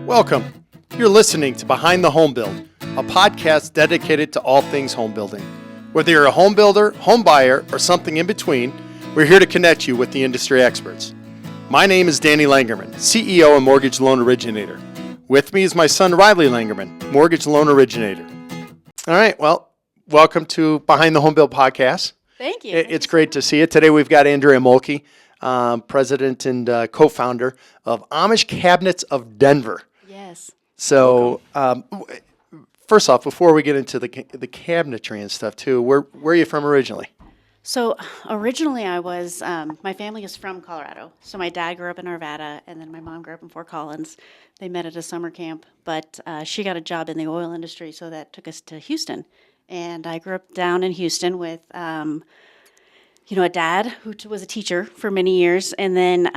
Welcome. You're listening to Behind the Home Build, a podcast dedicated to all things home building. Whether you're a home builder, home buyer, or something in between, we're here to connect you with the industry experts. My name is Danny Langerman, CEO and Mortgage Loan Originator. With me is my son Riley Langerman, Mortgage Loan Originator. All right, well, welcome to Behind the Home Build podcast. Thank you. It's great to see you. Today we've got Andrea Mulkey, President and co-founder of Amish Cabinets of Denver. Yes. So, first off, before we get into the cabinetry and stuff too, where are you from originally? So originally I was, my family is from Colorado. So my dad grew up in Arvada and then my mom grew up in Fort Collins. They met at a summer camp, but she got a job in the oil industry, so that took us to Houston. And I grew up down in Houston with, a dad who was a teacher for many years. And then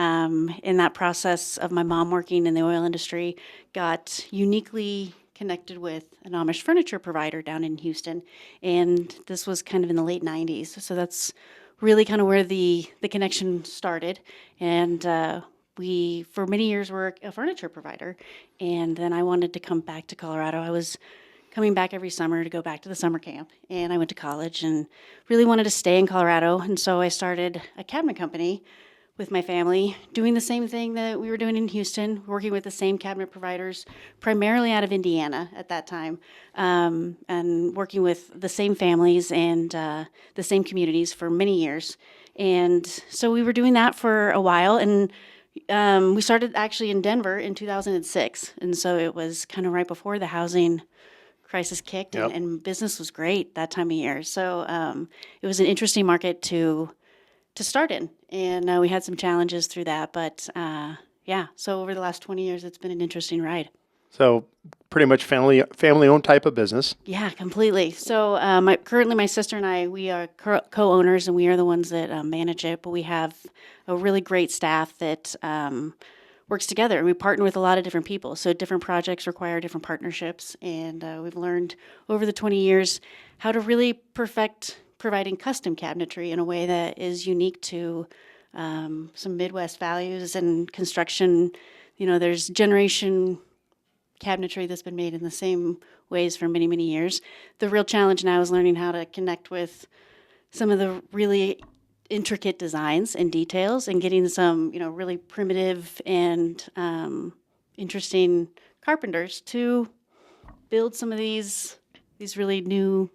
in that process of my mom working in the oil industry, got uniquely connected with an Amish furniture provider down in Houston. And this was kind of in the late 90s. So that's really kind of where the connection started. And we, for many years, were a furniture provider. And then I wanted to come back to Colorado. I was coming back every summer to go back to the summer camp. And I went to college and really wanted to stay in Colorado. And so I started a cabinet company with my family, doing the same thing that we were doing in Houston, working with the same cabinet providers, primarily out of Indiana at that time, and working with the same families and the same communities for many years. And so we were doing that for a while, and we started actually in Denver in 2006. And so it was kind of right before the housing crisis kicked, Yep. and business was great that time of year. So it was an interesting market to start in, and we had some challenges through that, but so over the last 20 years, it's been an interesting ride. So, pretty much family-owned type of business. Yeah, completely. So currently my sister and I, we are co-owners, and we are the ones that manage it, but we have a really great staff that works together, and we partner with a lot of different people. So different projects require different partnerships, and we've learned over the 20 years how to really perfect providing custom cabinetry in a way that is unique to some Midwest values and construction. You know, there's generation cabinetry that's been made in the same ways for many, many years. The real challenge now is learning how to connect with some of the really intricate designs and details, and getting some, really primitive and interesting carpenters to build some of these really new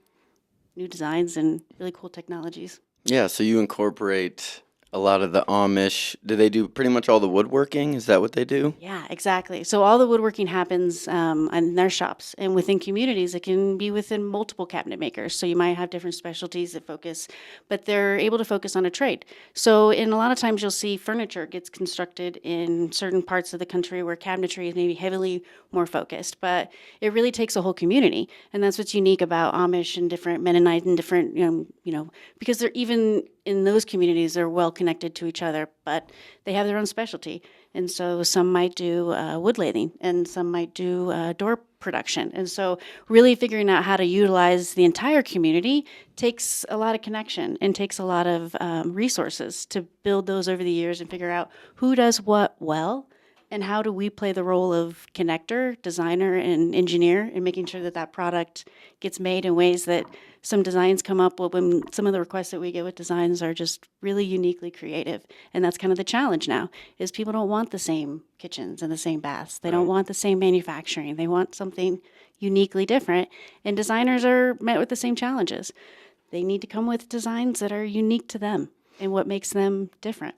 designs and really cool technologies. Yeah, so you incorporate a lot of the Amish. Do they do pretty much all the woodworking? Is that what they do? Yeah, exactly. So all the woodworking happens in their shops, and within communities, it can be within multiple cabinet makers. So you might have different specialties that focus, but they're able to focus on a trade. So in a lot of times you'll see furniture gets constructed in certain parts of the country where cabinetry is maybe heavily more focused, but it really takes a whole community. And that's what's unique about Amish and different Mennonite and different, because they're even in those communities, they're well connected to each other, but they have their own specialty. And so some might do wood lathing, and some might do door production. And so really figuring out how to utilize the entire community takes a lot of connection and takes a lot of resources to build those over the years and figure out who does what well, and how do we play the role of connector, designer, and engineer in making sure that that product gets made in ways that some designs come up when some of the requests that we get with designs are just really uniquely creative. And that's kind of the challenge now, is people don't want the same kitchens and the same baths. They don't want the same manufacturing. They want something uniquely different. And designers are met with the same challenges. They need to come with designs that are unique to them and what makes them different.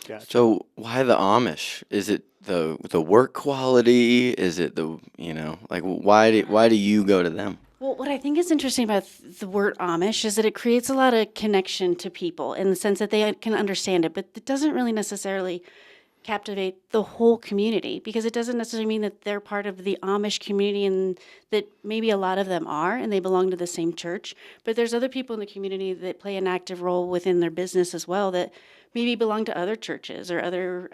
Gotcha. So why the Amish? Is it the work quality? Is it why do you go to them? Well, what I think is interesting about the word Amish is that it creates a lot of connection to people in the sense that they can understand it, but it doesn't really necessarily captivate the whole community, because it doesn't necessarily mean that they're part of the Amish community, and that maybe a lot of them are and they belong to the same church. But there's other people in the community that play an active role within their business as well that maybe belong to other churches or other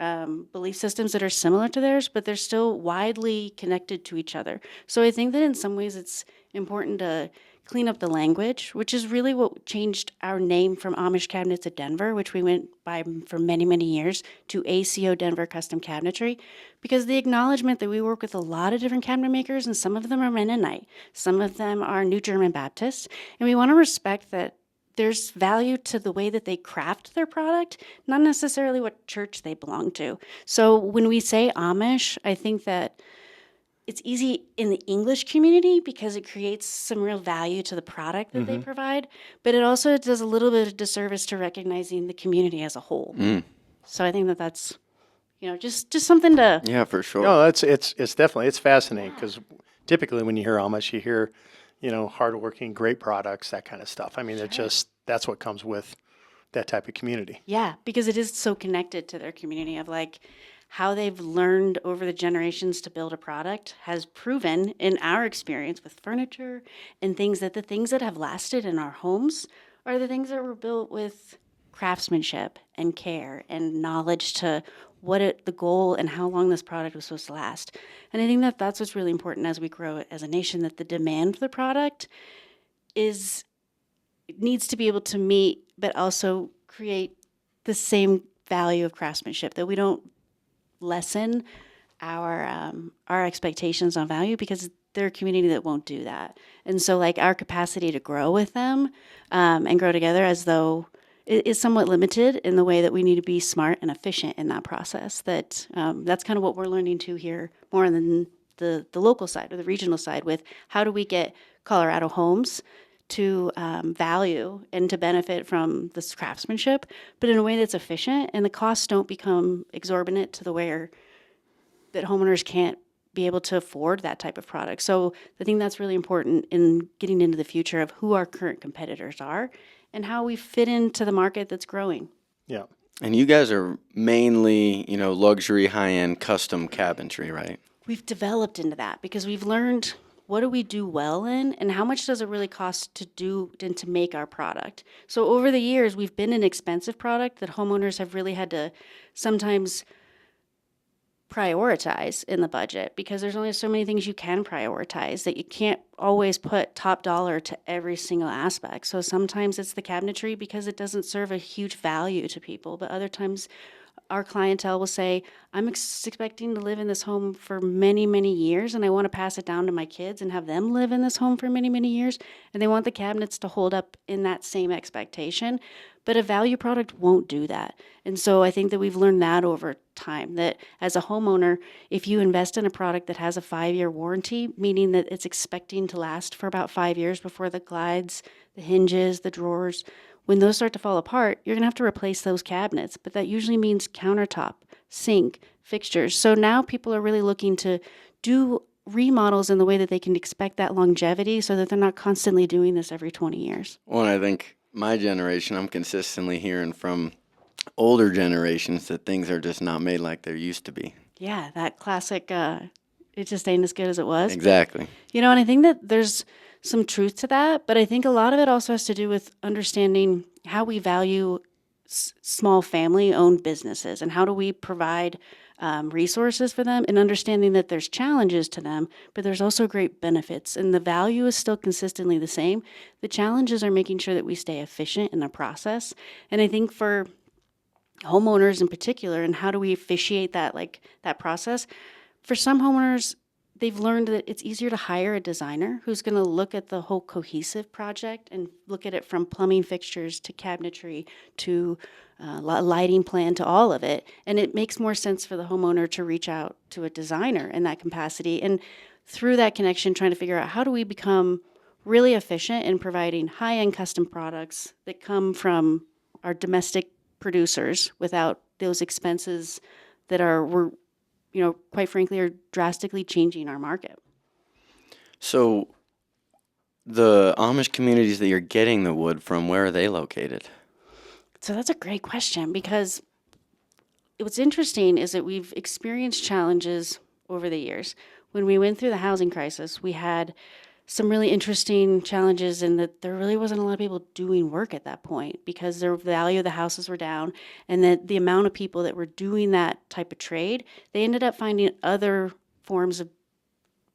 belief systems that are similar to theirs, but they're still widely connected to each other. So I think that in some ways it's important to clean up the language, which is really what changed our name from Amish Cabinets of Denver, which we went by for many, many years, to ACODenver Custom Cabinetry, because the acknowledgement that we work with a lot of different cabinet makers, and some of them are Mennonite, some of them are New German Baptist, and we want to respect that there's value to the way that they craft their product, not necessarily what church they belong to. So when we say Amish, I think that it's easy in the English community because it creates some real value to the product that they provide, but it also does a little bit of disservice to recognizing the community as a whole. So I think that that's, just something to. Yeah, for sure. No, it's definitely, it's fascinating because typically when you hear Amish, you hear, hardworking, great products, that kind of stuff. I mean, that's what comes with that type of community. Yeah, because it is so connected to their community of how they've learned over the generations to build a product has proven in our experience with furniture and things that the things that have lasted in our homes are the things that were built with craftsmanship and care and knowledge to the goal and how long this product was supposed to last. And I think that that's what's really important as we grow as a nation, that the demand for the product needs to be able to meet, but also create the same value of craftsmanship, that we don't lessen our expectations on value, because they're a community that won't do that. And so our capacity to grow with them and grow together as though it is somewhat limited in the way that we need to be smart and efficient in that process. That's kind of what we're learning to here more than the local side or the regional side, with how do we get Colorado homes to value and to benefit from this craftsmanship, but in a way that's efficient, and the costs don't become exorbitant to the way that homeowners can't be able to afford that type of product. So I think that's really important in getting into the future of who our current competitors are and how we fit into the market that's growing. Yeah. And you guys are mainly, luxury, high-end, custom cabinetry, right? We've developed into that because we've learned what do we do well in, and how much does it really cost to do and to make our product. So over the years, we've been an expensive product that homeowners have really had to sometimes prioritize in the budget, because there's only so many things you can prioritize, that you can't always put top dollar to every single aspect. So sometimes it's the cabinetry because it doesn't serve a huge value to people, but other times our clientele will say, I'm expecting to live in this home for many, many years, and I want to pass it down to my kids and have them live in this home for many, many years, and they want the cabinets to hold up in that same expectation. But a value product won't do that. And so I think that we've learned that over time, that as a homeowner, if you invest in a product that has a 5-year warranty, meaning that it's expecting to last for about 5 years before the glides, the hinges, the drawers, when those start to fall apart, you're going to have to replace those cabinets. But that usually means countertop, sink, fixtures. So now people are really looking to do remodels in the way that they can expect that longevity, so that they're not constantly doing this every 20 years. Well, and I think my generation, I'm consistently hearing from older generations that things are just not made like they used to be. Yeah, that classic, it just ain't as good as it was. Exactly. And I think that there's some truth to that, but I think a lot of it also has to do with understanding how we value small family-owned businesses, and how do we provide resources for them, and understanding that there's challenges to them, but there's also great benefits, and the value is still consistently the same. The challenges are making sure that we stay efficient in the process, and I think for homeowners in particular, and how do we officiate that process, for some homeowners, they've learned that it's easier to hire a designer who's going to look at the whole cohesive project and look at it from plumbing fixtures to cabinetry to lighting plan to all of it. And it makes more sense for the homeowner to reach out to a designer in that capacity. And through that connection, trying to figure out how do we become really efficient in providing high-end custom products that come from our domestic producers without those expenses that we're quite frankly, are drastically changing our market. So the Amish communities that you're getting the wood from, where are they located? So that's a great question, because what's interesting is that we've experienced challenges over the years. When we went through the housing crisis, we had some really interesting challenges in that there really wasn't a lot of people doing work at that point, because the value of the houses were down, and that the amount of people that were doing that type of trade, they ended up finding other forms of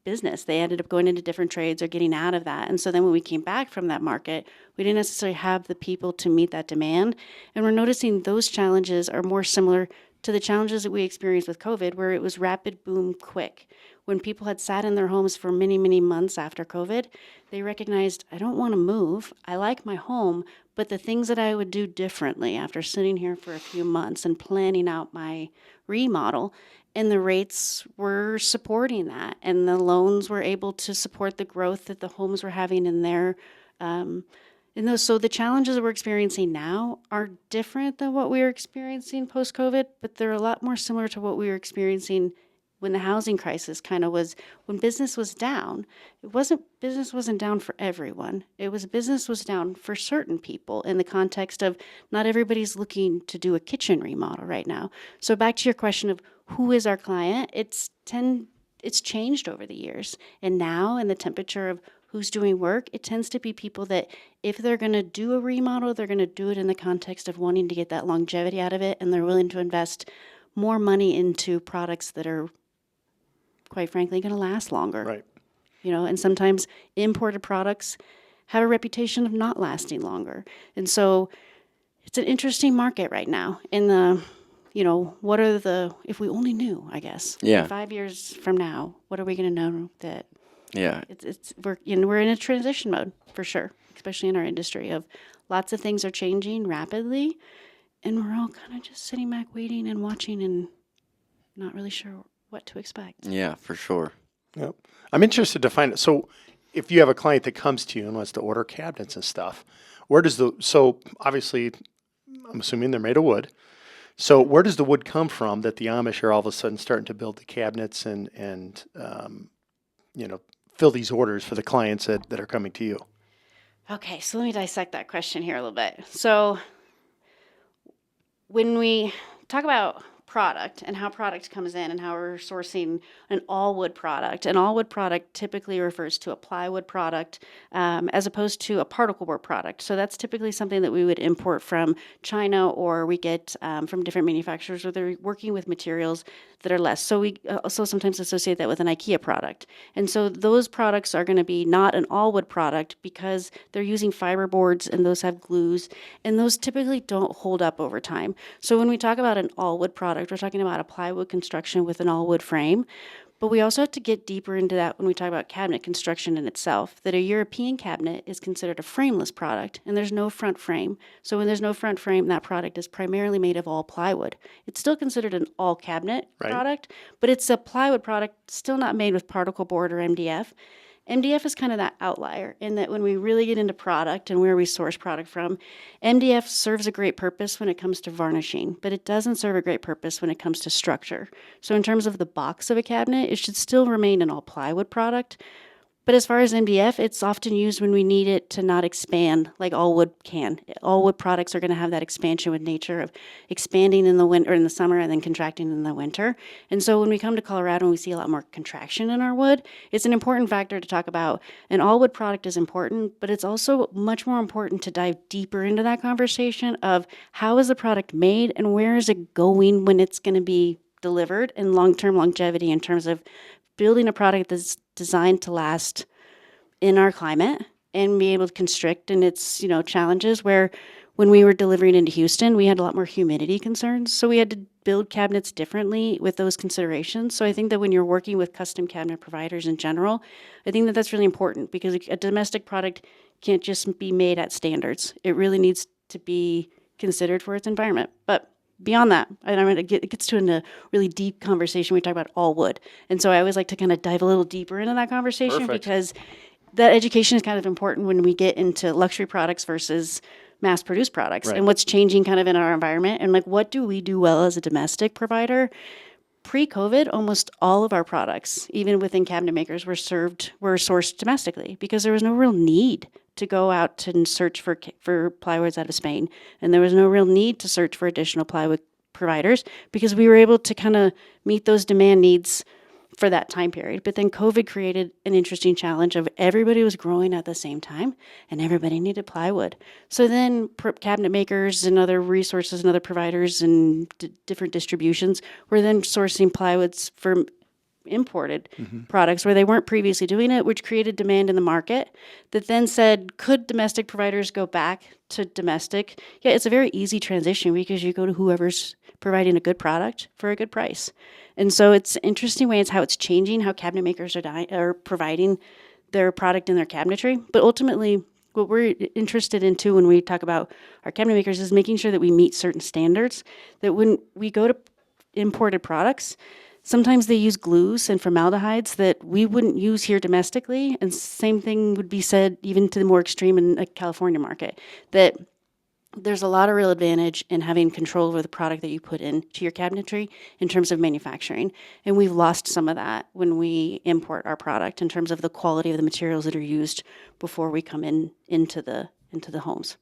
business. They ended up going into different trades or getting out of that. And so then when we came back from that market, we didn't necessarily have the people to meet that demand. And we're noticing those challenges are more similar to the challenges that we experienced with COVID, where it was rapid, boom, quick. When people had sat in their homes for many, many months after COVID, they recognized, I don't want to move. I like my home, but the things that I would do differently after sitting here for a few months and planning out my remodel, and the rates were supporting that, and the loans were able to support the growth that the homes were having in their so the challenges that we're experiencing now are different than what we were experiencing post-COVID, but they're a lot more similar to what we were experiencing when the housing crisis kind of was, when business was down. Business wasn't down for everyone. Business was down for certain people in the context of not everybody's looking to do a kitchen remodel right now. So back to your question of who is our client, it's changed over the years. And now in the temperature of who's doing work, it tends to be people that if they're going to do a remodel, they're going to do it in the context of wanting to get that longevity out of it, and they're willing to invest more money into products that are, quite frankly, going to last longer. Right. And sometimes imported products have a reputation of not lasting longer. And so it's an interesting market right now. In the, if we only knew, I guess. Yeah. In 5 years from now, what are we going to know that? Yeah. We're in a transition mode for sure, especially in our industry of lots of things are changing rapidly, and we're all kind of just sitting back waiting and watching and not really sure what to expect. Yeah, for sure. Yep. I'm interested to find it. So if you have a client that comes to you and wants to order cabinets and stuff, so obviously I'm assuming they're made of wood. So where does the wood come from that the Amish are all of a sudden starting to build the cabinets and fill these orders for the clients that are coming to you? Okay, so let me dissect that question here a little bit. So when we talk about product and how product comes in and how we're sourcing an all-wood product, an all-wood product typically refers to a plywood product as opposed to a particle board product. So that's typically something that we would import from China, or we get from different manufacturers where they're working with materials that are less. So we also sometimes associate that with an IKEA product. And so those products are going to be not an all-wood product because they're using fiber boards, and those have glues, and those typically don't hold up over time. So when we talk about an all-wood product, we're talking about a plywood construction with an all-wood frame. But we also have to get deeper into that when we talk about cabinet construction in itself, that a European cabinet is considered a frameless product, and there's no front frame. So when there's no front frame, that product is primarily made of all plywood. It's still considered an all cabinet product, but it's a plywood product, still not made with particle board or MDF. MDF is kind of that outlier in that when we really get into product and where we source product from, MDF serves a great purpose when it comes to varnishing, but it doesn't serve a great purpose when it comes to structure. So in terms of the box of a cabinet, it should still remain an all plywood product. But as far as MDF, it's often used when we need it to not expand like all wood can. All wood products are going to have that expansion with nature of expanding in the winter, or in the summer, and then contracting in the winter. And so when we come to Colorado and we see a lot more contraction in our wood, it's an important factor to talk about. An all wood product is important, but it's also much more important to dive deeper into that conversation of how is the product made and where is it going when it's going to be delivered, and long-term longevity in terms of building a product that's designed to last in our climate and be able to constrict in its, challenges, where when we were delivering into Houston, we had a lot more humidity concerns. So we had to build cabinets differently with those considerations. So I think that when you're working with custom cabinet providers in general, I think that that's really important, because a domestic product can't just be made at standards. It really needs to be considered for its environment. But beyond that, it gets to a really deep conversation. We talk about all wood. And so I always like to kind of dive a little deeper into that conversation. Perfect. Because that education is kind of important when we get into luxury products versus mass-produced products, and what's changing kind of in our environment, and what do we do well as a domestic provider. Pre-COVID, almost all of our products, even within cabinet makers, were sourced domestically because there was no real need to go out and search for plywoods out of Spain. And there was no real need to search for additional plywood providers because we were able to kind of meet those demand needs for that time period. But then COVID created an interesting challenge of everybody was growing at the same time and everybody needed plywood. So then cabinet makers and other resources and other providers and different distributions were then sourcing plywoods for imported products where they weren't previously doing it, which created demand in the market that then said, could domestic providers go back to domestic? Yeah, it's a very easy transition because you go to whoever's providing a good product for a good price. And so it's an interesting way. It's how it's changing, how cabinet makers are providing their product in their cabinetry. But ultimately, what we're interested in too when we talk about our cabinet makers is making sure that we meet certain standards, that when we go to imported products, sometimes they use glues and formaldehydes that we wouldn't use here domestically. And same thing would be said even to the more extreme in a California market, that there's a lot of real advantage in having control over the product that you put into your cabinetry in terms of manufacturing. And we've lost some of that when we import our product in terms of the quality of the materials that are used before we come into the homes.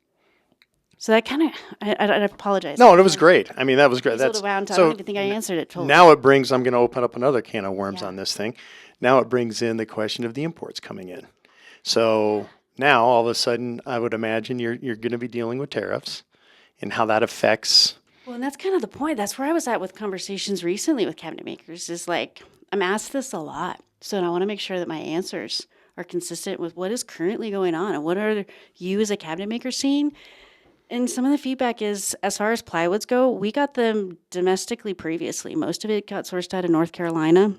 So that kind of, I apologize. No, it was great. I mean, that was great. I don't even think I answered it totally. Now it brings, I'm going to open up another can of worms on this thing. Now it brings in the question of the imports coming in. So now all of a sudden, I would imagine you're going to be dealing with tariffs and how that affects. Well, and that's kind of the point. That's where I was at with conversations recently with cabinet makers is like, I'm asked this a lot. So I want to make sure that my answers are consistent with what is currently going on and what are you as a cabinet maker seeing. And some of the feedback is, as far as plywoods go, we got them domestically previously. Most of it got sourced out of North Carolina.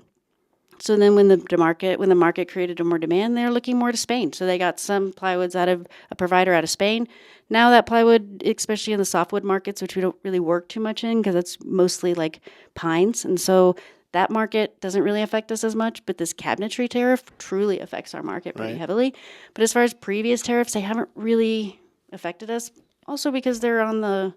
So then when the market created more demand, they're looking more to Spain. So they got some plywoods out of a provider out of Spain. Now that plywood, especially in the softwood markets, which we don't really work too much in because it's mostly like pines. And so that market doesn't really affect us as much, but this cabinetry tariff truly affects our market pretty heavily. But as far as previous tariffs, they haven't really affected us. Also because they're on the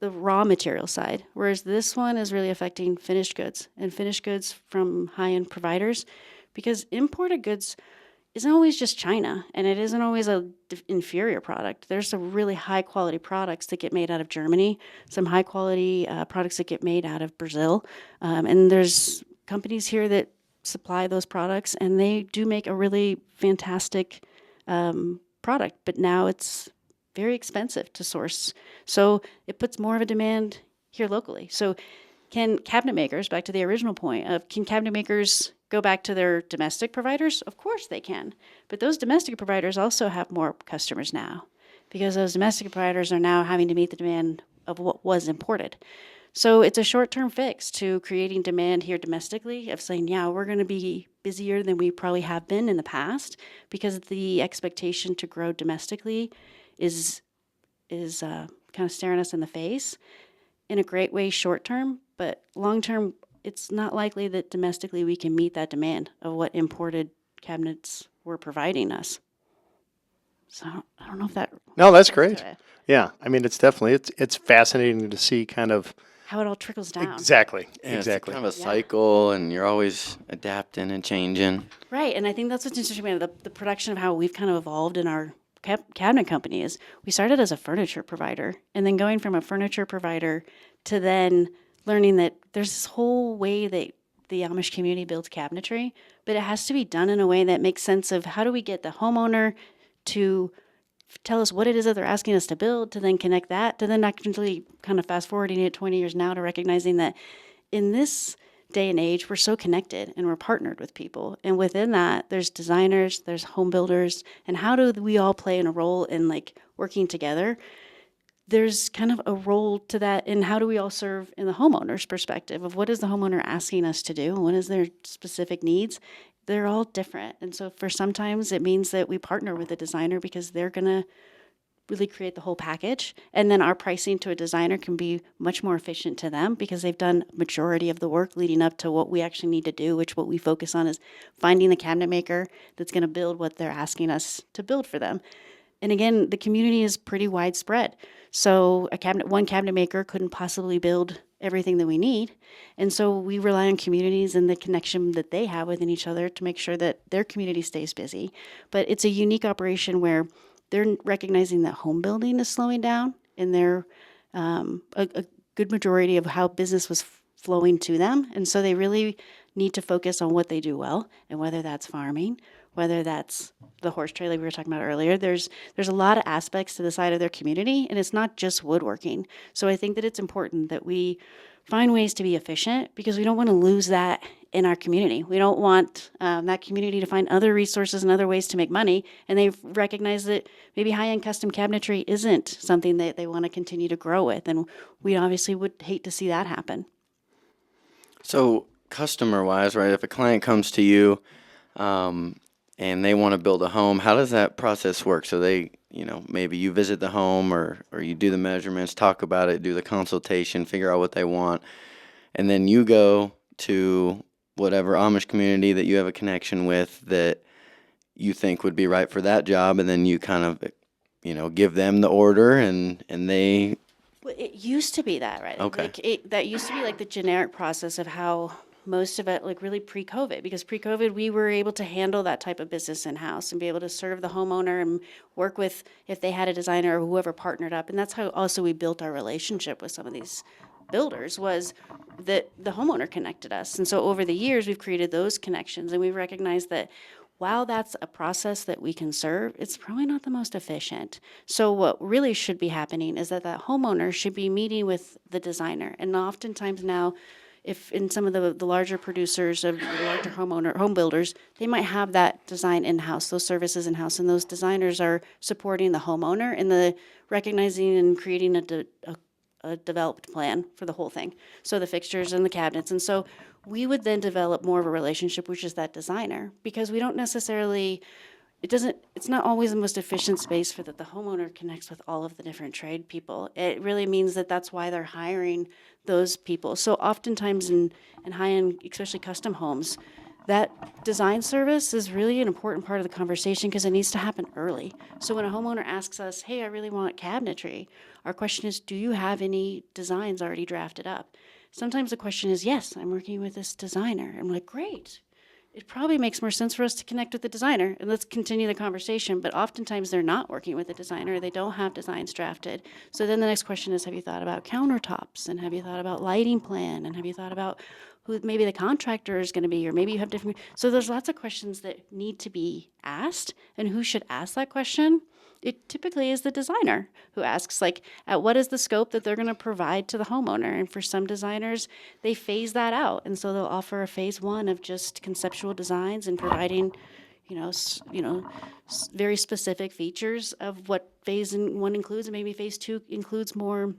raw material side, whereas this one is really affecting finished goods and finished goods from high-end providers, because imported goods isn't always just China, and it isn't always a inferior product. There's some really high-quality products that get made out of Germany, some high-quality products that get made out of Brazil, and there's companies here that supply those products, and they do make a really fantastic product, but now it's very expensive to source. So it puts more of a demand here locally. So can cabinet makers, back to the original point of, can cabinet makers go back to their domestic providers? Of course they can. But those domestic providers also have more customers now because those domestic providers are now having to meet the demand of what was imported. So it's a short-term fix to creating demand here domestically of saying, yeah, we're going to be busier than we probably have been in the past because the expectation to grow domestically is kind of staring us in the face in a great way short term, but long term, it's not likely that domestically we can meet that demand of what imported cabinets were providing us. So I don't know if that. No, that's great. Yeah, I mean, it's definitely it's fascinating to see kind of how it all trickles down. Exactly. It's kind of a cycle, and you're always adapting and changing. Right, and I think that's what's interesting about the production of how we've kind of evolved in our cabinet company is we started as a furniture provider, and then going from a furniture provider to then learning that there's this whole way that the Amish community builds cabinetry, but it has to be done in a way that makes sense of how do we get the homeowner to tell us what it is that they're asking us to build, to then connect that, to then actually kind of fast forwarding it 20 years now to recognizing that in this day and age, we're so connected and we're partnered with people. And within that, there's designers, there's home builders, and how do we all play in a role in like working together? There's kind of a role to that, and how do we all serve in the homeowner's perspective of what is the homeowner asking us to do and what is their specific needs? They're all different. And so for sometimes it means that we partner with a designer because they're going to really create the whole package. And then our pricing to a designer can be much more efficient to them because they've done majority of the work leading up to what we actually need to do, which what we focus on is finding the cabinet maker that's going to build what they're asking us to build for them. And again, the community is pretty widespread. So one cabinet maker couldn't possibly build everything that we need. And so we rely on communities and the connection that they have within each other to make sure that their community stays busy. But it's a unique operation where they're recognizing that home building is slowing down, and they're a good majority of how business was flowing to them. And so they really need to focus on what they do well, and whether that's farming, whether that's the horse trailer we were talking about earlier. There's a lot of aspects to the side of their community, and it's not just woodworking. So I think that it's important that we find ways to be efficient because we don't want to lose that in our community. We don't want that community to find other resources and other ways to make money. And they recognize that maybe high-end custom cabinetry isn't something that they want to continue to grow with. And we obviously would hate to see that happen. So customer-wise, right, if a client comes to you and they want to build a home, how does that process work? So they, maybe you visit the home or you do the measurements, talk about it, do the consultation, figure out what they want, and then you go to whatever Amish community that you have a connection with that you think would be right for that job, and then you kind of, give them the order and they... Well, it used to be that, right? Okay. That used to be like the generic process of how most of it, like really pre-COVID, because pre-COVID we were able to handle that type of business in-house and be able to serve the homeowner and work with, if they had a designer or whoever partnered up. And that's how also we built our relationship with some of these builders, was that the homeowner connected us. And so over the years we've created those connections, and we recognize that while that's a process that we can serve, it's probably not the most efficient. So what really should be happening is that homeowner should be meeting with the designer. And oftentimes now, if in some of the larger producers of the larger home builders, they might have that design in-house, those services in-house, and those designers are supporting the homeowner in the recognizing and creating a developed plan for the whole thing. So the fixtures and the cabinets. And so we would then develop more of a relationship, which is that designer, because we don't necessarily, it's not always the most efficient space for that the homeowner connects with all of the different trade people. It really means that that's why they're hiring those people. So oftentimes in high-end, especially custom homes, that design service is really an important part of the conversation because it needs to happen early. So when a homeowner asks us, hey, I really want cabinetry, our question is, do you have any designs already drafted up? Sometimes the question is, yes, I'm working with this designer. I'm like, great. It probably makes more sense for us to connect with the designer and let's continue the conversation. But oftentimes they're not working with the designer. They don't have designs drafted. So then the next question is, have you thought about countertops? And have you thought about lighting plan? And have you thought about who maybe the contractor is going to be? Or maybe you have different... So there's lots of questions that need to be asked. And who should ask that question? It typically is the designer who asks, like, at what is the scope that they're going to provide to the homeowner? And for some designers, they phase that out. And so they'll offer a phase one of just conceptual designs and providing, very specific features of what phase one includes. And maybe phase two includes more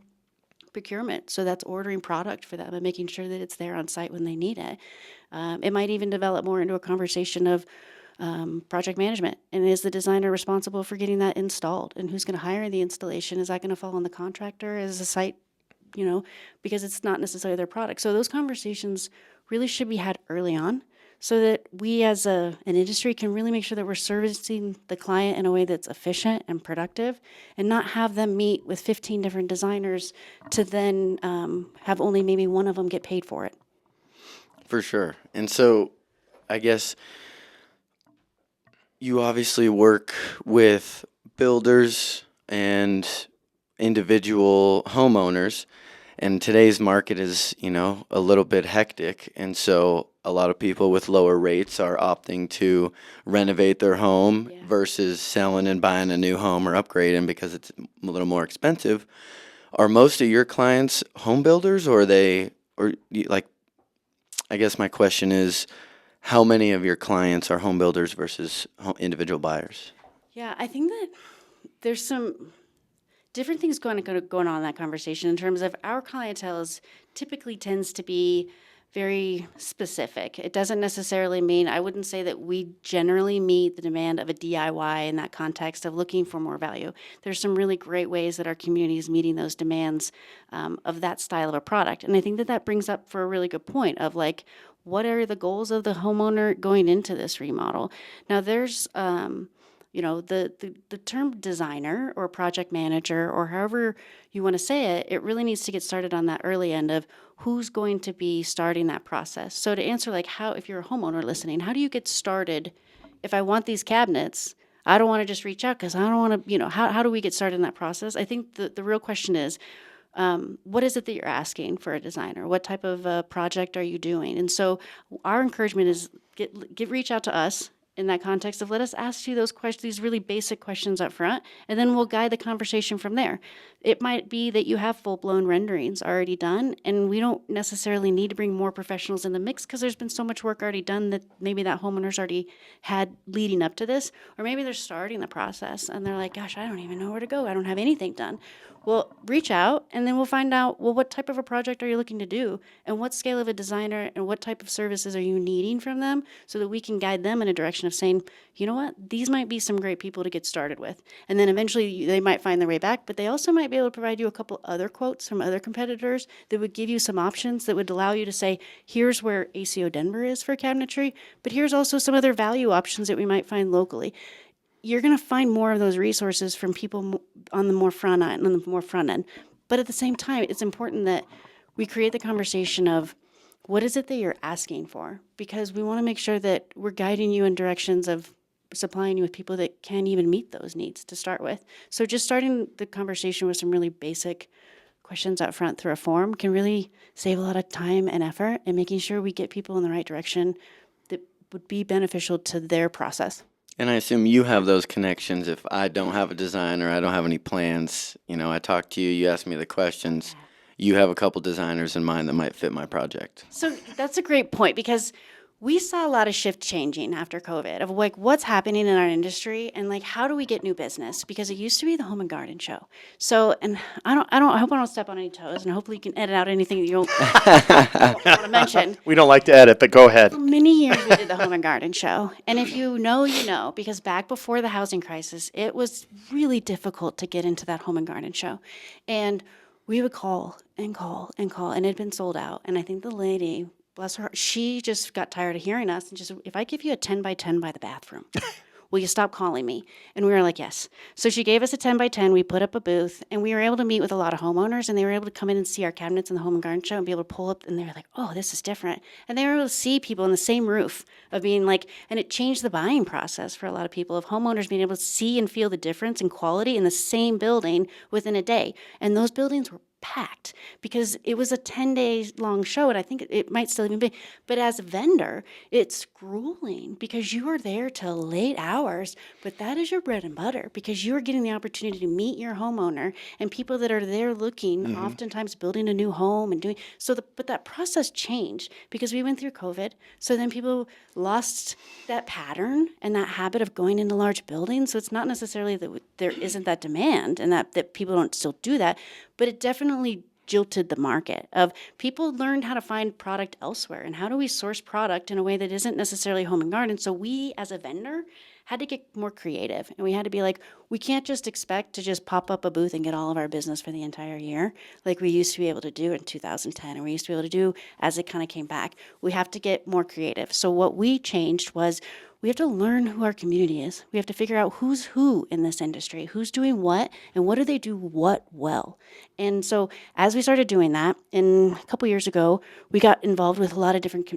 procurement. So that's ordering product for them and making sure that it's there on site when they need it. It might even develop more into a conversation of project management, and is the designer responsible for getting that installed, and who's going to hire the installation? Is that going to fall on the contractor as a site, because it's not necessarily their product. So those conversations really should be had early on so that we as an industry can really make sure that we're servicing the client in a way that's efficient and productive, and not have them meet with 15 different designers to then have only maybe one of them get paid for it. For sure. And so I guess you obviously work with builders and individual homeowners, and today's market is, a little bit hectic, and so a lot of people with lower rates are opting to renovate their home versus selling and buying a new home or upgrading because it's a little more expensive. Are most of your clients home builders, or I guess my question is, how many of your clients are home builders versus individual buyers? Yeah, I think that there's some different things going on in that conversation in terms of our clientele typically tends to be very specific. It doesn't necessarily mean, I wouldn't say that we generally meet the demand of a DIY in that context of looking for more value. There's some really great ways that our community is meeting those demands of that style of a product. And I think that brings up for a really good point of like, what are the goals of the homeowner going into this remodel? Now there's, the term designer or project manager or however you want to say it, it really needs to get started on that early end of who's going to be starting that process. So to answer like how, if you're a homeowner listening, how do you get started? If I want these cabinets, I don't want to just reach out because I don't want to, how do we get started in that process? I think the real question is, what is it that you're asking for a designer? What type of project are you doing? And so our encouragement is reach out to us in that context of let us ask you those questions, these really basic questions up front, and then we'll guide the conversation from there. It might be that you have full-blown renderings already done, and we don't necessarily need to bring more professionals in the mix because there's been so much work already done that maybe that homeowner's already had leading up to this, or maybe they're starting the process and they're like, gosh, I don't even know where to go. I don't have anything done. Well, reach out and then we'll find out, well, what type of a project are you looking to do? And what scale of a designer and what type of services are you needing from them so that we can guide them in a direction of saying, you know what, these might be some great people to get started with. And then eventually they might find their way back, but they also might be able to provide you a couple other quotes from other competitors that would give you some options that would allow you to say, here's where ACODenver is for cabinetry, but here's also some other value options that we might find locally. You're going to find more of those resources from people on the more front end. But at the same time, it's important that we create the conversation of what is it that you're asking for? Because we want to make sure that we're guiding you in directions of supplying you with people that can even meet those needs to start with. So just starting the conversation with some really basic questions up front through a form can really save a lot of time and effort in making sure we get people in the right direction that would be beneficial to their process. And I assume you have those connections. If I don't have a design or I don't have any plans, I talk to you, you ask me the questions. You have a couple designers in mind that might fit my project. So that's a great point because we saw a lot of shift changing after COVID of like what's happening in our industry and like how do we get new business, because it used to be the home and garden show. So, and I hope I don't step on any toes, and hopefully you can edit out anything that you don't want to mention. We don't like to edit, but go ahead. For many years we did the home and garden show, and if you know, you know, because back before the housing crisis, it was really difficult to get into that home and garden show, and we would call and call and call, and it had been sold out. And I think the lady, bless her, she just got tired of hearing us and just, if I give you a 10 by 10 by the bathroom, will you stop calling me? And we were like, yes. So she gave us a 10 by 10. We put up a booth, and we were able to meet with a lot of homeowners, and they were able to come in and see our cabinets in the home and garden show and be able to pull up, and they were like, oh, this is different. And they were able to see people on the same roof of being like, and it changed the buying process for a lot of people, of homeowners being able to see and feel the difference in quality in the same building within a day. And those buildings were packed because it was a 10-day long show, and I think it might still even be. But as a vendor, it's grueling because you are there till late hours, but that is your bread and butter because you are getting the opportunity to meet your homeowner and people that are there looking, oftentimes building a new home and doing so. But that process changed because we went through COVID. So then people lost that pattern and that habit of going into large buildings. So it's not necessarily that there isn't that demand and that people don't still do that, but it definitely jilted the market of people learned how to find product elsewhere and how do we source product in a way that isn't necessarily home and garden. So we as a vendor had to get more creative, and we had to be like, we can't just expect to just pop up a booth and get all of our business for the entire year like we used to be able to do in 2010 and we used to be able to do as it kind of came back. We have to get more creative. So what we changed was we have to learn who our community is. We have to figure out who's who in this industry, who's doing what, and what do they do what well. And so as we started doing that, a couple years ago, we got involved with a lot of different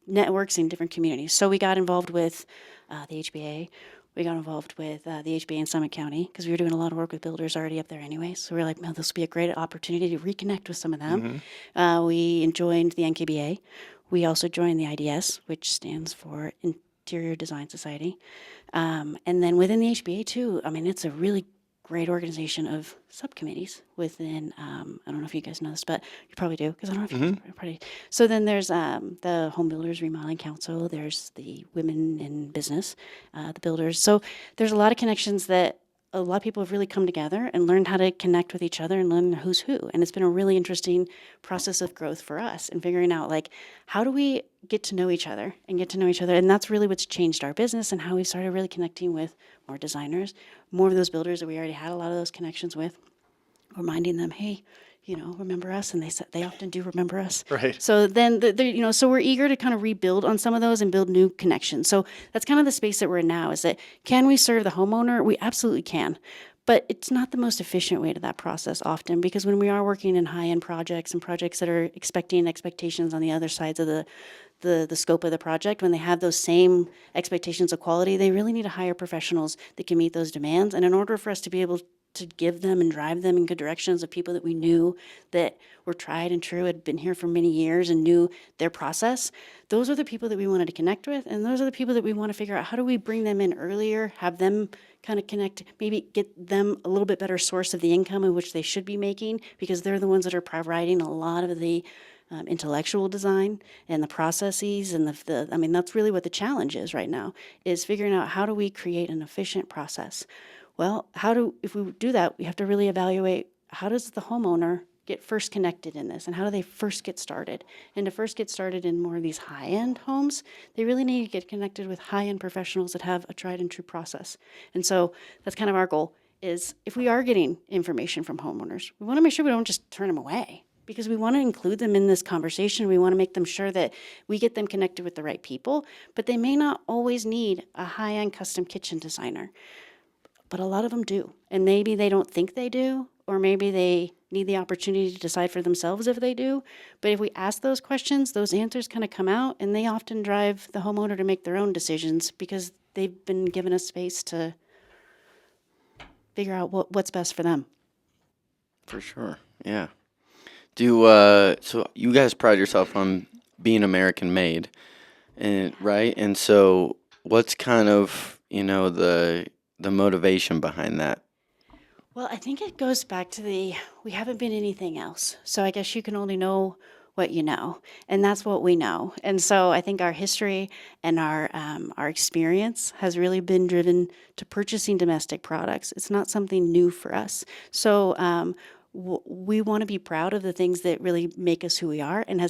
networks in different communities. So we got involved with the HBA. We got involved with the HBA in Summit County because we were doing a lot of work with builders already up there anyway. So we were like, man, this would be a great opportunity to reconnect with some of them. We joined the NKBA. We also joined the IDS, which stands for Interior Design Society. And then within the HBA too, I mean, it's a really great organization of subcommittees within, I don't know if you guys know this, but you probably do, because I don't know if you guys probably. So then there's the Home Builders Remodeling Council, there's the Women in Business, the builders. So there's a lot of connections that a lot of people have really come together and learned how to connect with each other and learn who's who. And it's been a really interesting process of growth for us and figuring out, like, how do we get to know each other and get to know each other? And that's really what's changed our business and how we started really connecting with more designers, more of those builders that we already had a lot of those connections with, reminding them, hey, remember us, and they often do remember us. Right. So then, so we're eager to kind of rebuild on some of those and build new connections. So that's kind of the space that we're in now, is that can we serve the homeowner? We absolutely can. But it's not the most efficient way to that process often, because when we are working in high-end projects and projects that are expecting expectations on the other sides of the scope of the project, when they have those same expectations of quality, they really need to hire professionals that can meet those demands. And in order for us to be able to give them and drive them in good directions of people that we knew that were tried and true, had been here for many years and knew their process. Those are the people that we wanted to connect with, and those are the people that we want to figure out how do we bring them in earlier, have them kind of connect, maybe get them a little bit better source of the income in which they should be making, because they're the ones that are providing a lot of the intellectual design and the processes and I mean, that's really what the challenge is right now, is figuring out how do we create an efficient process. Well, if we do that, we have to really evaluate how does the homeowner get first connected in this, and how do they first get started? And to first get started in more of these high-end homes, they really need to get connected with high-end professionals that have a tried and true process. And so that's kind of our goal, is if we are getting information from homeowners, we want to make sure we don't just turn them away, because we want to include them in this conversation. We want to make them sure that we get them connected with the right people, but they may not always need a high-end custom kitchen designer. But a lot of them do. And maybe they don't think they do, or maybe they need the opportunity to decide for themselves if they do. But if we ask those questions, those answers kind of come out, and they often drive the homeowner to make their own decisions because they've been given a space to figure out what's best for them. For sure, yeah. So you guys pride yourself on being American made, and right? And so what's kind of, the motivation behind that? Well, I think it goes back to we haven't been anything else. So I guess you can only know what you know, and that's what we know. And so I think our history and our experience has really been driven to purchasing domestic products. It's not something new for us. So we want to be proud of the things that really make us who we are, and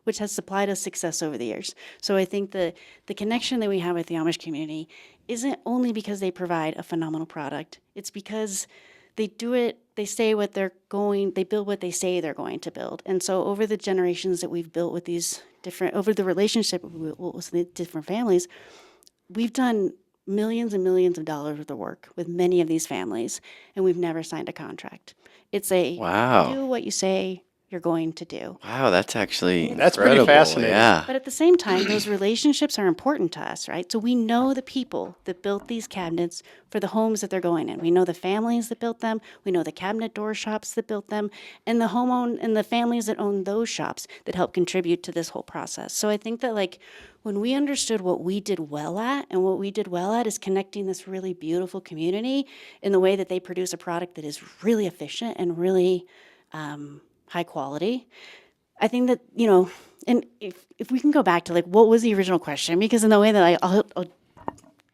which has supplied us success over the years. So I think the connection that we have with the Amish community isn't only because they provide a phenomenal product. It's because they do it, they build what they say they're going to build. And so over the generations that we've built with over the relationship with the different families, we've done millions and millions of dollars worth of work with many of these families, and we've never signed a contract. It's Wow. do what you say you're going to do. Wow, that's actually That's pretty incredible. fascinating. Yeah. But at the same time, those relationships are important to us, right? So we know the people that built these cabinets for the homes that they're going in. We know the families that built them. We know the cabinet door shops that built them, and the families that own those shops that help contribute to this whole process. So I think that when we understood what we did well at, and what we did well at is connecting this really beautiful community in the way that they produce a product that is really efficient and really high quality. I think that, and if we can go back to what was the original question, because in the way that I'll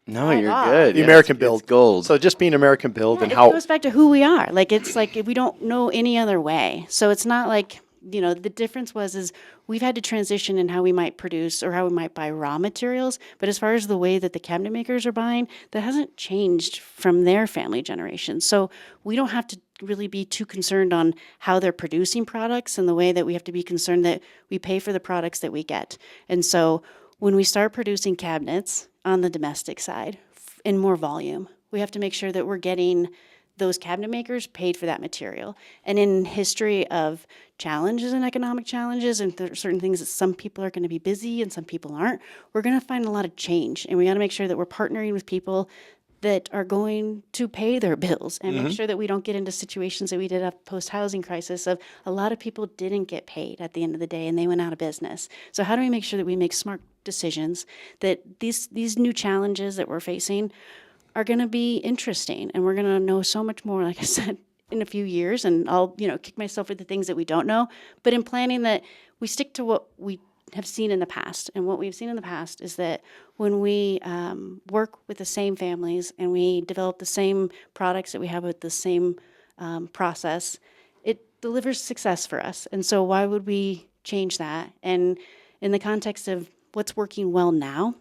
No, you're good. The Yeah, American it's build. gold. So just being American build and it how goes back to who we are. It's like we don't know any other way. So it's not like, the difference is we've had to transition in how we might produce or how we might buy raw materials. But as far as the way that the cabinet makers are buying, that hasn't changed from their family generation. So we don't have to really be too concerned on how they're producing products, and the way that we have to be concerned that we pay for the products that we get. And so when we start producing cabinets on the domestic side in more volume, we have to make sure that we're getting those cabinet makers paid for that material. And in history of challenges and economic challenges and certain things that some people are going to be busy and some people aren't, we're going to find a lot of change. And we got to make sure that we're partnering with people that are going to pay their bills, and make sure that we don't get into situations that we did have post-housing crisis of a lot of people didn't get paid at the end of the day and they went out of business. So how do we make sure that we make smart decisions, that these new challenges that we're facing are going to be interesting, and we're going to know so much more, like I said, in a few years, and I'll, kick myself for the things that we don't know, but in planning that we stick to what we have seen in the past. And what we've seen in the past is that when we work with the same families and we develop the same products that we have with the same process, it delivers success for us. And so why would we change that? And in the context of what's working well now,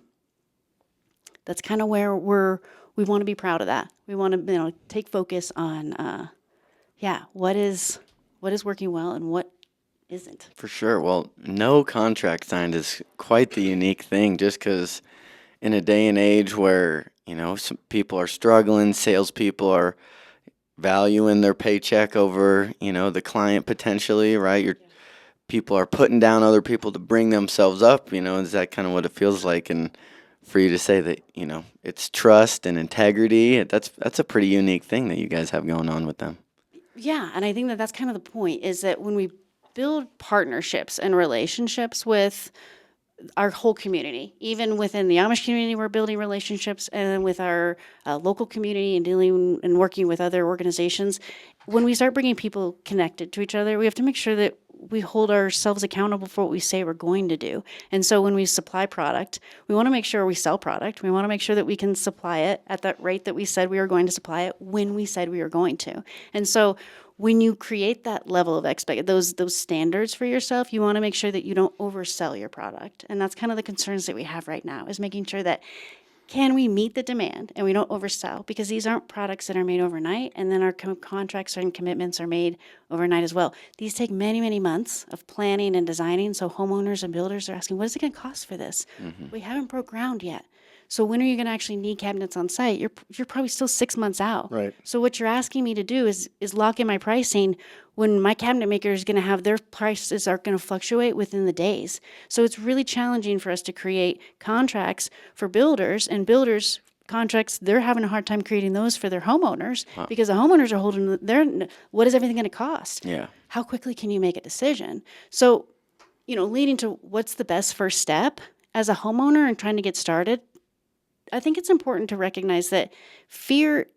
that's kind of where we want to be proud of that. We want to, take focus on, what is working well and what isn't. For sure. Well, no contract signed is quite the unique thing, just because in a day and age where, some people are struggling, salespeople are valuing their paycheck over, the client potentially, right? People are putting down other people to bring themselves up, is that kind of what it feels like? And for you to say that, it's trust and integrity. That's a pretty unique thing that you guys have going on with them. Yeah, and I think that that's kind of the point, is that when we build partnerships and relationships with our whole community, even within the Amish community, we're building relationships, and with our local community and dealing and working with other organizations. When we start bringing people connected to each other, we have to make sure that we hold ourselves accountable for what we say we're going to do. And so when we supply product, we want to make sure we sell product. We want to make sure that we can supply it at that rate that we said we were going to supply it when we said we were going to. And so when you create that level of those standards for yourself, you want to make sure that you don't oversell your product. And that's kind of the concerns that we have right now, is making sure that can we meet the demand and we don't oversell, because these aren't products that are made overnight, and then our contracts and commitments are made overnight as well. These take many, many months of planning and designing, so homeowners and builders are asking, what is it going to cost for this? We haven't broke ground yet. So when are you going to actually need cabinets on site? You're probably still 6 months out. Right. So what you're asking me to do is lock in my pricing when my cabinet maker is going to have their prices are going to fluctuate within the days. So it's really challenging for us to create contracts for builders, and builders contracts, they're having a hard time creating those for their homeowners, because the homeowners are holding what is everything going to cost? Yeah. How quickly can you make a decision? So, leading to what's the best first step as a homeowner and trying to get started, I think it's important to recognize that fear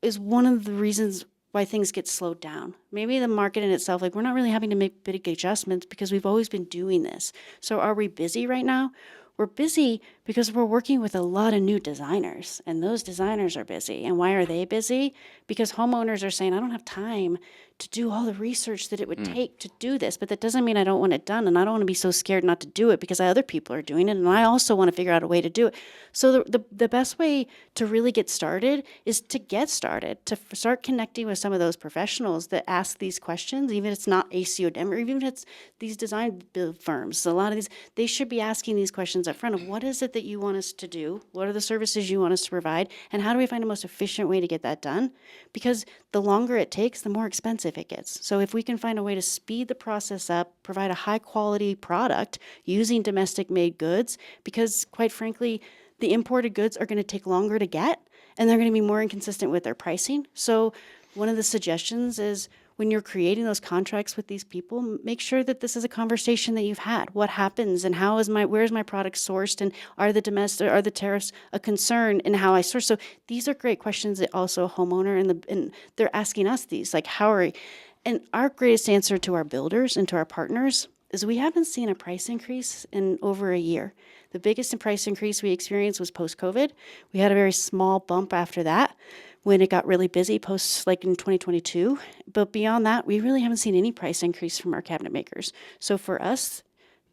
is one of the reasons why things get slowed down. Maybe the market in itself, we're not really having to make big adjustments because we've always been doing this. So are we busy right now? We're busy because we're working with a lot of new designers, and those designers are busy. And why are they busy? Because homeowners are saying, I don't have time to do all the research that it would take to do this, but that doesn't mean I don't want it done, and I don't want to be so scared not to do it because other people are doing it, and I also want to figure out a way to do it. So the best way to really get started is to get started, to start connecting with some of those professionals that ask these questions, even if it's not ACODenver, even if it's these design build firms. A lot of these, they should be asking these questions up front of, what is it that you want us to do? What are the services you want us to provide? And how do we find the most efficient way to get that done? Because the longer it takes, the more expensive it gets. So if we can find a way to speed the process up, provide a high quality product using domestic made goods, because quite frankly, the imported goods are going to take longer to get, and they're going to be more inconsistent with their pricing. So one of the suggestions is, when you're creating those contracts with these people, make sure that this is a conversation that you've had. What happens, and where is my product sourced, and are the tariffs a concern in how I source? So these are great questions that also a homeowner and they're asking us these, and our greatest answer to our builders and to our partners is, we haven't seen a price increase in over a year. The biggest price increase we experienced was post-COVID. We had a very small bump after that when it got really busy in 2022. But beyond that, we really haven't seen any price increase from our cabinet makers. So for us,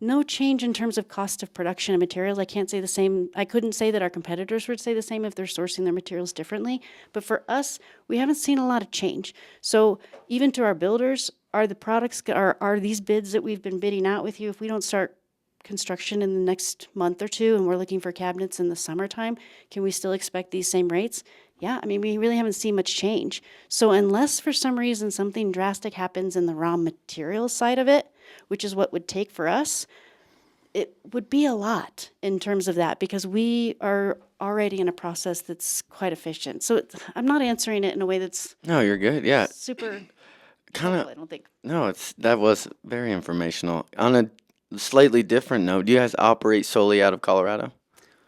no change in terms of cost of production and materials. I can't say the same. I couldn't say that our competitors would say the same if they're sourcing their materials differently. But for us, we haven't seen a lot of change. So even to our builders, are these bids that we've been bidding out with you, if we don't start construction in the next month or two and we're looking for cabinets in the summertime, can we still expect these same rates? Yeah, we really haven't seen much change. So unless for some reason something drastic happens in the raw material side of it, which is what would take for us, it would be a lot in terms of that, because we are already in a process that's quite efficient. So I'm not answering it in a way that's No, you're good. Yeah. super Kind helpful, I of. don't think. No, that was very informational. On a slightly different note, do you guys operate solely out of Colorado?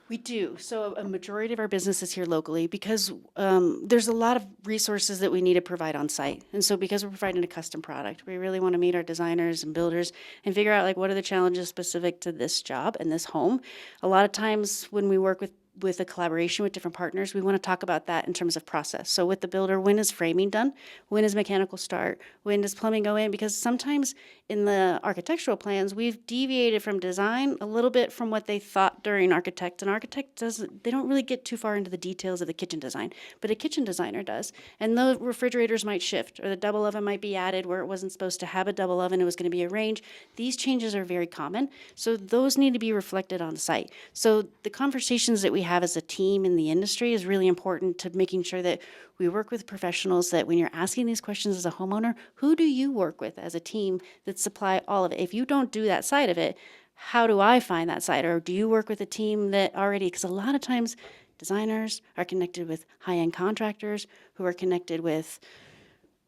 We do. So a majority of our business is here locally, because there's a lot of resources that we need to provide on site. And so because we're providing a custom product, we really want to meet our designers and builders and figure out what are the challenges specific to this job and this home. A lot of times when we work with a collaboration with different partners, we want to talk about that in terms of process. So with the builder, when is framing done? When does mechanical start? When does plumbing go in? Because sometimes in the architectural plans, we've deviated from design a little bit from what they thought during architect. And architect they don't really get too far into the details of the kitchen design, but a kitchen designer does. And the refrigerators might shift, or the double oven might be added where it wasn't supposed to have a double oven, it was going to be a range. These changes are very common. So those need to be reflected on site. So the conversations that we have as a team in the industry is really important to making sure that we work with professionals, that when you're asking these questions as a homeowner, who do you work with as a team that supply all of it? If you don't do that side of it, how do I find that site? Or do you work with a team that already, because a lot of times designers are connected with high-end contractors who are connected with,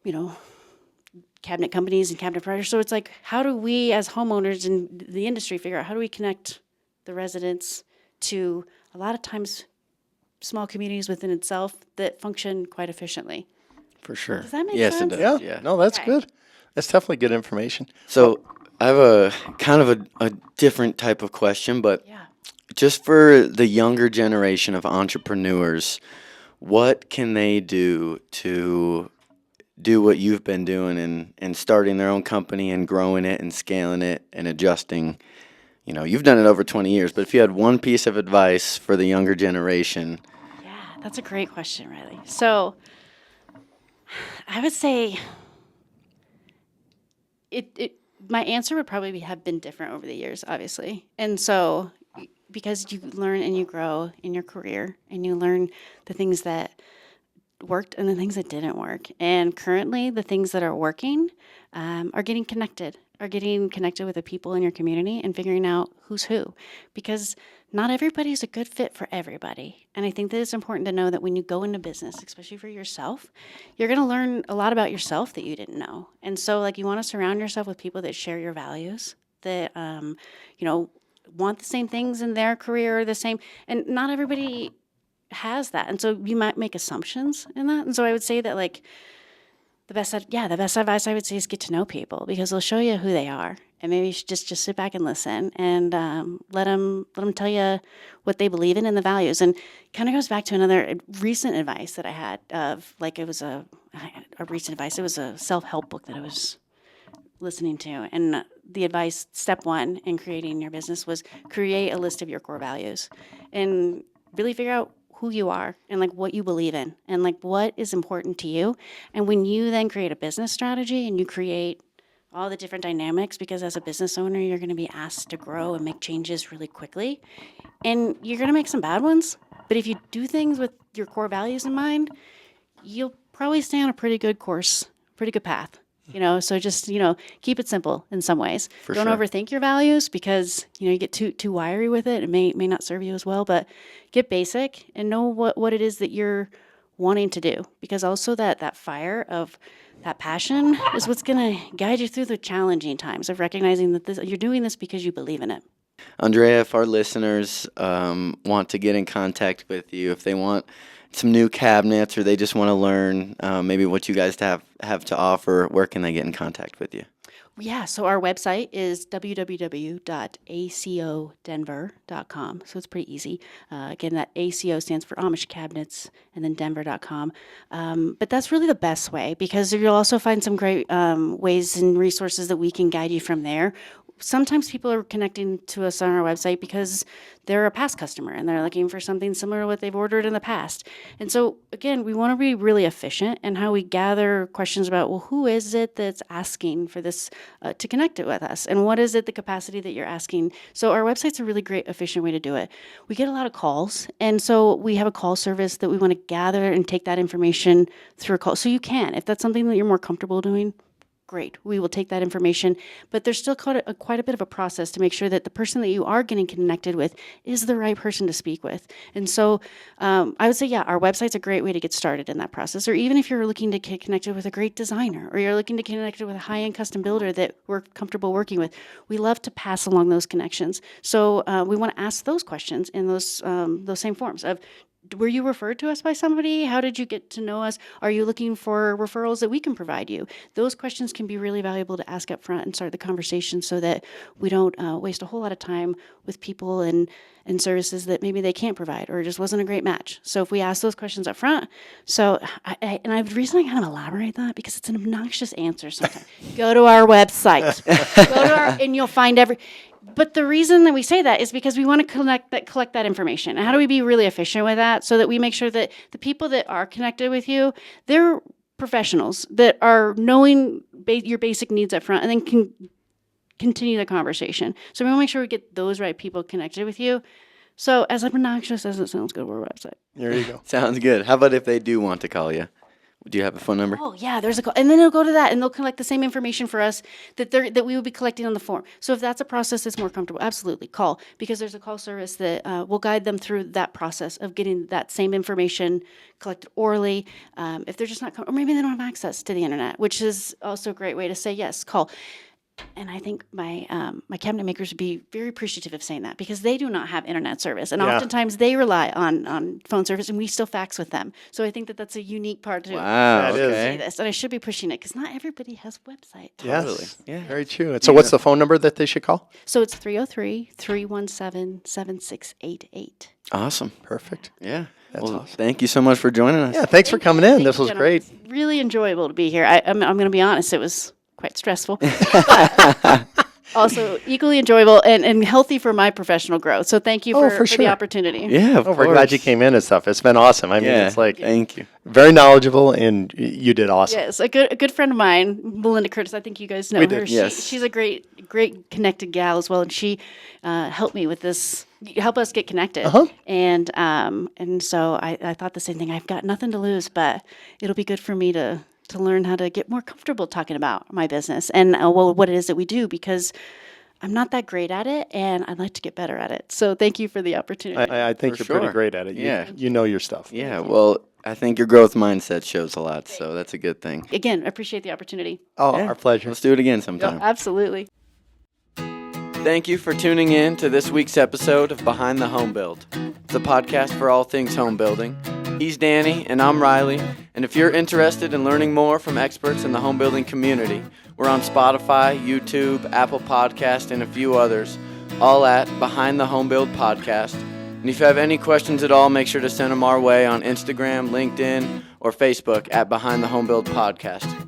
you know, cabinet companies and cabinet providers. So it's like, how do we as homeowners in the industry figure out how do we connect the residents to a lot of times small communities within itself that function quite efficiently? For sure. Does that make yes, sense? it does. Yeah. Yeah. No, that's Okay. good. That's definitely good information. So I have a kind of a different type of question, but Yeah. just for the younger generation of entrepreneurs, what can they do to do what you've been doing and starting their own company and growing it and scaling it and adjusting? You know, you've done it over 20 years, but if you had one piece of advice for the younger generation. Yeah, that's a great question, Riley. So I would say my answer would probably have been different over the years, obviously. And so because you learn and you grow in your career and you learn the things that worked and the things that didn't work. And currently the things that are working are getting connected with the people in your community and figuring out who's who, because not everybody's a good fit for everybody. And I think that it's important to know that when you go into business, especially for yourself, you're going to learn a lot about yourself that you didn't know. And so like you want to surround yourself with people that share your values, that, you know, want the same things in their career or the same, and not everybody has that. And so you might make assumptions in that. And so I would say that like the best advice I would say is get to know people, because they'll show you who they are. And maybe you should just sit back and listen and let them tell you what they believe in and the values. And kind of goes back to another recent advice that I had of like, it was a recent advice. It was a self-help book that I was listening to. And the advice, step one in creating your business, was create a list of your core values and really figure out who you are and like what you believe in and like what is important to you. And when you then create a business strategy and you create all the different dynamics, because as a business owner, you're going to be asked to grow and make changes really quickly. And you're going to make some bad ones. But if you do things with your core values in mind, you'll probably stay on a pretty good course, pretty good path. You know, so just, you know, keep it simple in some ways. Don't sure. overthink your values, because, you know, you get too wiry with it. It may not serve you as well, but get basic and know what it is that you're wanting to do, because also that fire of that passion is what's going to guide you through the challenging times of recognizing that you're doing this because you believe in it. Andrea, if our listeners want to get in contact with you, if they want some new cabinets or they just want to learn maybe what you guys have to offer, where can they get in contact with you? Yeah, so our website is www.ACODenver.com. So it's pretty easy. Again, that ACO stands for Amish Cabinets, and then Denver.com. But that's really the best way, because you'll also find some great ways and resources that we can guide you from there. Sometimes people are connecting to us on our website because they're a past customer and they're looking for something similar to what they've ordered in the past. And so, again, we want to be really efficient in how we gather questions about, well, who is it that's asking for this to connect it with us? And what is it, the capacity that you're asking? So our website's a really great, efficient way to do it. We get a lot of calls. And so we have a call service that we want to gather and take that information through a call. So you can, if that's something that you're more comfortable doing, great. We will take that information, but there's still quite a bit of a process to make sure that the person that you are getting connected with is the right person to speak with. And so I would say, yeah, our website's a great way to get started in that process. Or even if you're looking to get connected with a great designer, or you're looking to get connected with a high-end custom builder that we're comfortable working with, we love to pass along those connections. So we want to ask those questions in those same forms of, were you referred to us by somebody? How did you get to know us? Are you looking for referrals that we can provide you? Those questions can be really valuable to ask up front and start the conversation, so that we don't waste a whole lot of time with people and services that maybe they can't provide or just wasn't a great match. So if we ask those questions up front, so I've recently kind of elaborate that because it's an obnoxious answer sometimes. Go to our website. And you'll find But the reason that we say that is because we want to collect that information. And how do we be really efficient with that, so that we make sure that the people that are connected with you, they're professionals that are knowing your basic needs up front and then can continue the conversation. So we want to make sure we get those right people connected with you. So as obnoxious as it sounds, go to our website. There you go. Sounds good. How about if they do want to call you? Do you have a phone number? Oh yeah, there's a call, and then they'll go to that, and they'll collect the same information for us that we would be collecting on the form. So if that's a process that's more comfortable, absolutely call, because there's a call service that will guide them through that process of getting that same information collected orally. If they're just not, or maybe they don't have access to the internet, which is also a great way to say yes, call. And I think my cabinet makers would be very appreciative of saying that, because they do not have internet service, and oftentimes they rely on phone service, and we still fax with them. So I think that that's a unique part to Wow, That is. say this, and I should be pushing it because not everybody has a website. Yes. Yeah. Very true. So what's the phone number that they should call? So it's 303-317-7688. Awesome. Perfect. Yeah. That's awesome. Thank you so much for joining us. Yeah, thanks for coming in. Thank This you, was gentlemen. great. It's really enjoyable to be here. I'm going to be honest, it was quite stressful. Also equally enjoyable and healthy for my professional growth. So thank you Oh, for for the sure. opportunity. Yeah, of Oh, course. we're glad you came in and stuff. It's been awesome. I mean, Yeah, it's like thank you. very knowledgeable, and you did awesome. Yes, a good friend of mine, Melinda Curtis. I think you guys know We her. did. Yes. She's a great connected gal as well, and she helped me with this, help us get connected. Uh-huh. And so I thought the same thing. I've got nothing to lose, but it'll be good for me to learn how to get more comfortable talking about my business and what it is that we do, because I'm not that great at it, and I'd like to get better at it. So thank you for the opportunity. I think For you're pretty sure. great at it. Yeah. You know your stuff. Yeah, well, I think your growth mindset shows a lot, so that's a good thing. Again, I appreciate the opportunity. Oh, Yeah. our pleasure. Let's do it again sometime. Absolutely. Thank you for tuning in to this week's episode of Behind the Home Build, the podcast for all things home building. He's Danny, and I'm Riley, and if you're interested in learning more from experts in the home building community, we're on Spotify, YouTube, Apple Podcast, and a few others, all at Behind the Home Build Podcast. And if you have any questions at all, make sure to send them our way on Instagram, LinkedIn, or Facebook at Behind the Home Build Podcast.